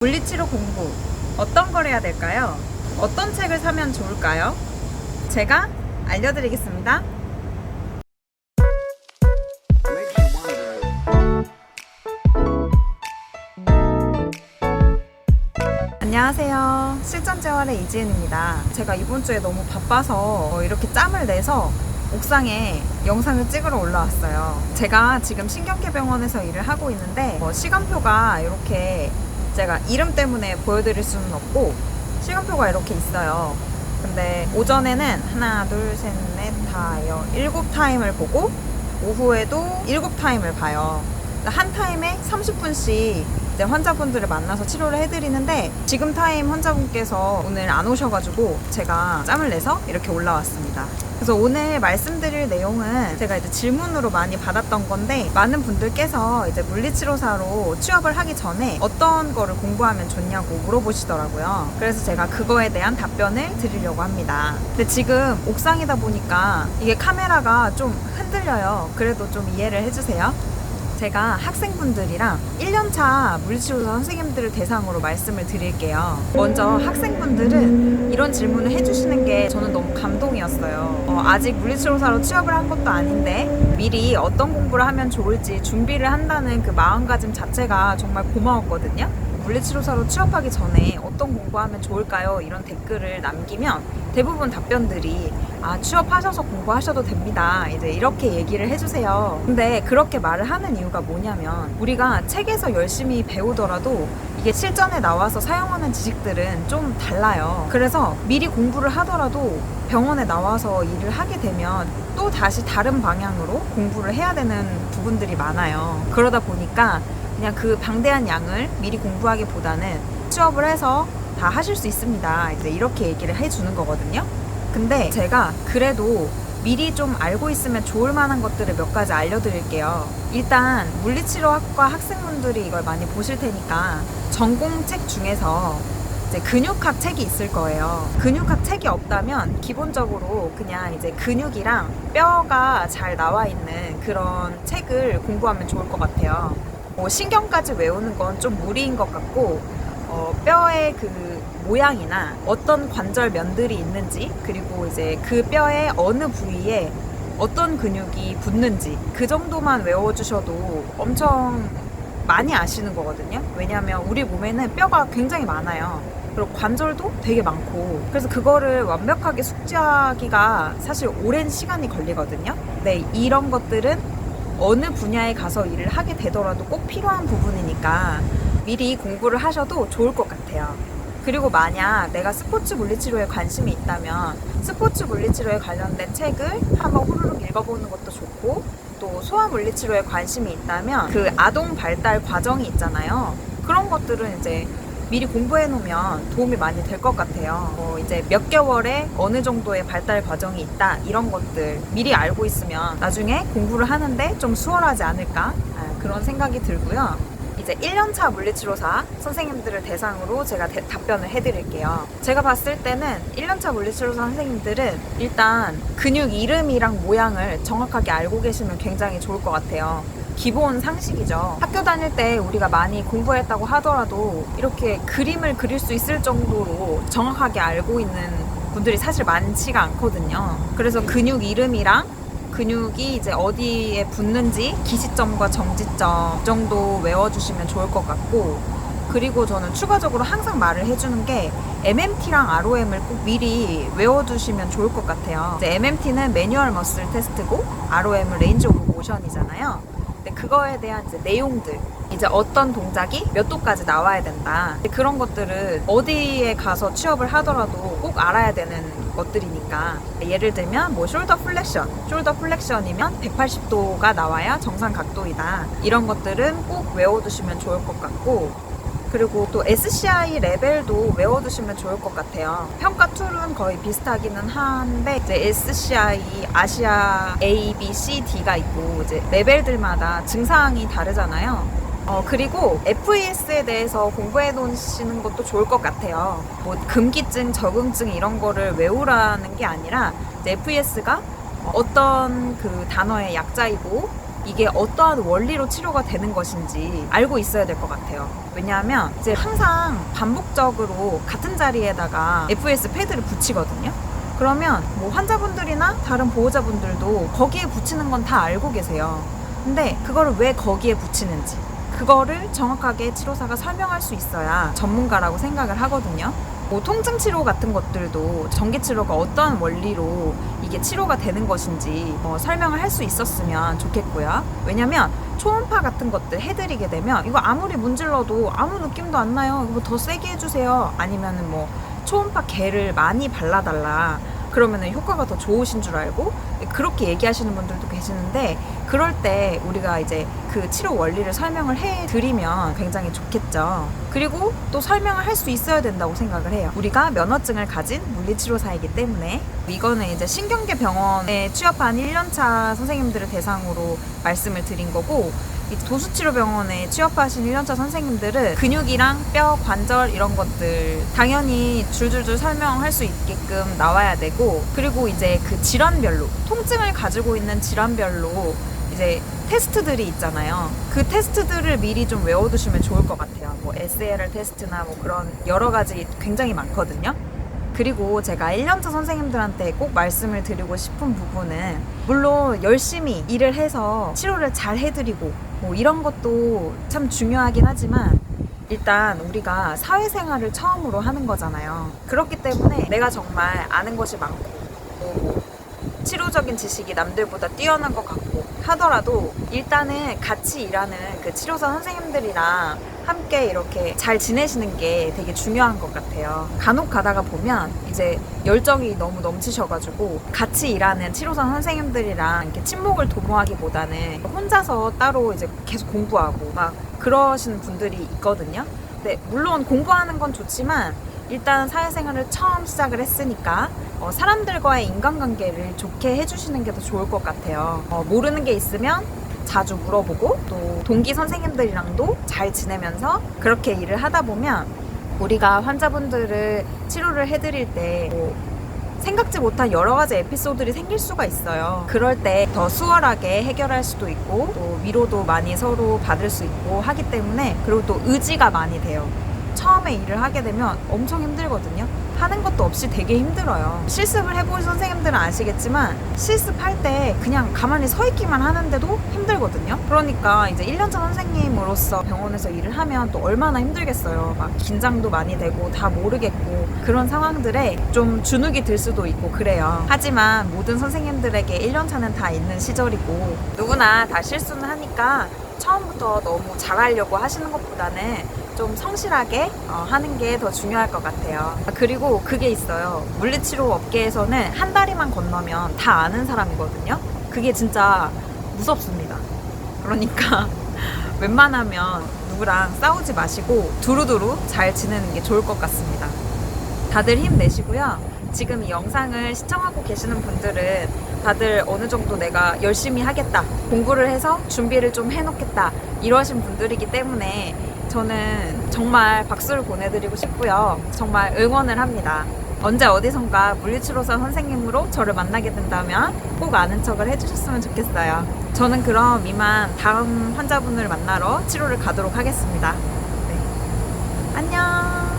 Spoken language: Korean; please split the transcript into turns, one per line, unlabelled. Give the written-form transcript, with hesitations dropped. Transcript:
물리치료 공부 어떤 걸 해야 될까요? 어떤 책을 사면 좋을까요? 제가 알려드리겠습니다. 안녕하세요. 실전재활의 이지은입니다. 제가 이번 주에 너무 바빠서 이렇게 짬을 내서 옥상에 영상을 찍으러 올라왔어요. 제가 지금 신경계병원에서 일을 하고 있는데 시간표가 이렇게 제가 이름 때문에 보여드릴 수는 없고 시간표가 이렇게 있어요. 근데 오전에는 하나, 둘, 셋, 넷, 다, 여, 7타임을 보고 오후에도 7타임을 봐요. 한 타임에 30분씩 이제 환자분들을 만나서 치료를 해드리는데 지금 타임 환자분께서 오늘 안 오셔가지고 제가 짬을 내서 이렇게 올라왔습니다. 그래서 오늘 말씀드릴 내용은 제가 이제 질문으로 많이 받았던 건데 많은 분들께서 이제 물리치료사로 취업을 하기 전에 어떤 거를 공부하면 좋냐고 물어보시더라고요. 그래서 제가 그거에 대한 답변을 드리려고 합니다. 근데 지금 옥상이다 보니까 이게 카메라가 좀 흔들려요. 그래도 좀 이해를 해주세요. 제가 학생분들이랑 1년차 물리치료사 선생님들을 대상으로 말씀을 드릴게요. 먼저 학생분들은 이런 질문을 해주시는 게 저는 너무 감동이었어요. 아직 물리치료사로 취업을 한 것도 아닌데 미리 어떤 공부를 하면 좋을지 준비를 한다는 그 마음가짐 자체가 정말 고마웠거든요. 물리치료사로 취업하기 전에 어떤 공부하면 좋을까요? 이런 댓글을 남기면 대부분 답변들이 취업하셔서 공부하셔도 됩니다. 이제 이렇게 얘기를 해주세요. 근데 그렇게 말을 하는 이유가 뭐냐면 우리가 책에서 열심히 배우더라도 이게 실전에 나와서 사용하는 지식들은 좀 달라요. 그래서 미리 공부를 하더라도 병원에 나와서 일을 하게 되면 또 다시 다른 방향으로 공부를 해야 되는 부분들이 많아요. 그러다 보니까 그냥 그 방대한 양을 미리 공부하기보다는 취업을 해서 다 하실 수 있습니다. 이제 이렇게 얘기를 해주는 거거든요. 근데 제가 그래도 미리 좀 알고 있으면 좋을 만한 것들을 몇 가지 알려드릴게요. 일단 물리치료학과 학생분들이 이걸 많이 보실 테니까 전공책 중에서 이제 근육학 책이 있을 거예요. 근육학 책이 없다면 기본적으로 그냥 이제 근육이랑 뼈가 잘 나와 있는 그런 책을 공부하면 좋을 것 같아요. 신경까지 외우는 건 좀 무리인 것 같고 뼈의 그 모양이나 어떤 관절면들이 있는지 그리고 이제 그 뼈의 어느 부위에 어떤 근육이 붙는지 그 정도만 외워주셔도 엄청 많이 아시는 거거든요. 왜냐하면 우리 몸에는 뼈가 굉장히 많아요. 그리고 관절도 되게 많고 그래서 그거를 완벽하게 숙지하기가 사실 오랜 시간이 걸리거든요. 네, 이런 것들은 어느 분야에 가서 일을 하게 되더라도 꼭 필요한 부분이니까 미리 공부를 하셔도 좋을 것 같아요. 그리고 만약 내가 스포츠 물리치료에 관심이 있다면 스포츠 물리치료에 관련된 책을 한번 후루룩 읽어보는 것도 좋고 또 소아 물리치료에 관심이 있다면 그 아동 발달 과정이 있잖아요. 그런 것들은 이제 미리 공부해 놓으면 도움이 많이 될 것 같아요. 이제 몇 개월에 어느 정도의 발달 과정이 있다 이런 것들 미리 알고 있으면 나중에 공부를 하는데 좀 수월하지 않을까 그런 생각이 들고요. 이제 1년차 물리치료사 선생님들을 대상으로 제가 답변을 해드릴게요. 제가 봤을 때는 1년차 물리치료사 선생님들은 일단 근육 이름이랑 모양을 정확하게 알고 계시면 굉장히 좋을 것 같아요. 기본 상식이죠. 학교 다닐 때 우리가 많이 공부했다고 하더라도 이렇게 그림을 그릴 수 있을 정도로 정확하게 알고 있는 분들이 사실 많지가 않거든요. 그래서 근육 이름이랑 근육이 이제 어디에 붙는지 기시점과 정지점 정도 외워주시면 좋을 것 같고 그리고 저는 추가적으로 항상 말을 해주는 게 MMT랑 ROM을 꼭 미리 외워두시면 좋을 것 같아요. 이제 MMT는 매뉴얼 머슬 테스트고 ROM은 레인지 오브 모션이잖아요. 근데 그거에 대한 이제 내용들 이제 어떤 동작이 몇 도까지 나와야 된다 그런 것들은 어디에 가서 취업을 하더라도 꼭 알아야 되는 것들이니까 예를 들면 뭐 숄더 플렉션이면 180도가 나와야 정상 각도이다 이런 것들은 꼭 외워두시면 좋을 것 같고 그리고 또 SCI 레벨도 외워두시면 좋을 것 같아요. 평가 툴은 거의 비슷하기는 한데 이제 SCI 아시아 A, B, C, D가 있고 이제 레벨들마다 증상이 다르잖아요. 그리고 FES에 대해서 공부해 놓으시는 것도 좋을 것 같아요. 뭐 금기증, 적응증 이런 거를 외우라는 게 아니라 이제 FES가 어떤 그 단어의 약자이고 이게 어떠한 원리로 치료가 되는 것인지 알고 있어야 될 것 같아요. 왜냐하면 이제 항상 반복적으로 같은 자리에다가 FS 패드를 붙이거든요. 그러면 뭐 환자분들이나 다른 보호자분들도 거기에 붙이는 건 다 알고 계세요. 근데 그거를 왜 거기에 붙이는지 그거를 정확하게 치료사가 설명할 수 있어야 전문가라고 생각을 하거든요. 뭐 통증 치료 같은 것들도 전기 치료가 어떠한 원리로 이게 치료가 되는 것인지 설명을 할 수 있었으면 좋겠고요. 왜냐면 초음파 같은 것들 해드리게 되면 이거 아무리 문질러도 아무 느낌도 안 나요. 이거 더 세게 해주세요. 아니면은 뭐 초음파 개를 많이 발라달라. 그러면은 효과가 더 좋으신 줄 알고 그렇게 얘기하시는 분들도 계시는데, 그럴 때 우리가 이제 그 치료 원리를 설명을 해드리면 굉장히 좋겠죠. 그리고 또 설명을 할 수 있어야 된다고 생각을 해요. 우리가 면허증을 가진 물리치료사이기 때문에. 이거는 이제 신경계 병원에 취업한 1년차 선생님들을 대상으로 말씀을 드린 거고, 이 도수치료병원에 취업하신 1년차 선생님들은 근육이랑 뼈, 관절 이런 것들 당연히 줄줄줄 설명할 수 있게끔 나와야 되고, 그리고 이제 그 질환별로, 통증을 가지고 있는 질환별로 이제 테스트들이 있잖아요. 그 테스트들을 미리 좀 외워두시면 좋을 것 같아요. 뭐 SLR 테스트나 뭐 그런 여러 가지 굉장히 많거든요. 그리고 제가 1년차 선생님들한테 꼭 말씀을 드리고 싶은 부분은, 물론 열심히 일을 해서 치료를 잘 해드리고 뭐 이런 것도 참 중요하긴 하지만, 일단 우리가 사회생활을 처음으로 하는 거잖아요. 그렇기 때문에 내가 정말 아는 것이 많고 뭐 치료적인 지식이 남들보다 뛰어난 것 같고 하더라도 일단은 같이 일하는 그 치료사 선생님들이랑 함께 이렇게 잘 지내시는 게 되게 중요한 것 같아요. 간혹 가다가 보면 이제 열정이 너무 넘치셔가지고 같이 일하는 치료사 선생님들이랑 이렇게 친목을 도모하기보다는 혼자서 따로 이제 계속 공부하고 막 그러시는 분들이 있거든요. 근데 물론 공부하는 건 좋지만 일단 사회생활을 처음 시작을 했으니까 사람들과의 인간관계를 좋게 해주시는 게 더 좋을 것 같아요. 모르는 게 있으면 자주 물어보고, 또 동기 선생님들이랑도 잘 지내면서 그렇게 일을 하다 보면 우리가 환자분들을 치료를 해드릴 때 생각지 못한 여러 가지 에피소드들이 생길 수가 있어요. 그럴 때 더 수월하게 해결할 수도 있고, 또 위로도 많이 서로 받을 수 있고 하기 때문에, 그리고 또 의지가 많이 돼요. 처음에 일을 하게 되면 엄청 힘들거든요. 하는 것도 없이 되게 힘들어요. 실습을 해보신 선생님들은 아시겠지만 실습할 때 그냥 가만히 서 있기만 하는데도 힘들거든요. 그러니까 이제 1년차 선생님으로서 병원에서 일을 하면 또 얼마나 힘들겠어요. 막 긴장도 많이 되고 다 모르겠고 그런 상황들에 좀 주눅이 들 수도 있고 그래요. 하지만 모든 선생님들에게 1년차는 다 있는 시절이고, 누구나 다 실수는 하니까 처음부터 너무 잘하려고 하시는 것보다는 좀 성실하게 하는 게 더 중요할 것 같아요. 그리고 그게 있어요. 물리치료 업계에서는 한 다리만 건너면 다 아는 사람이거든요. 그게 진짜 무섭습니다. 그러니까 웬만하면 누구랑 싸우지 마시고 두루두루 잘 지내는 게 좋을 것 같습니다. 다들 힘내시고요. 지금 이 영상을 시청하고 계시는 분들은 다들 어느 정도 내가 열심히 하겠다, 공부를 해서 준비를 좀 해놓겠다 이러신 분들이기 때문에 저는 정말 박수를 보내드리고 싶고요. 정말 응원을 합니다. 언제 어디선가 물리치료사 선생님으로 저를 만나게 된다면 꼭 아는 척을 해주셨으면 좋겠어요. 저는 그럼 이만 다음 환자분을 만나러 치료를 가도록 하겠습니다. 네. 안녕.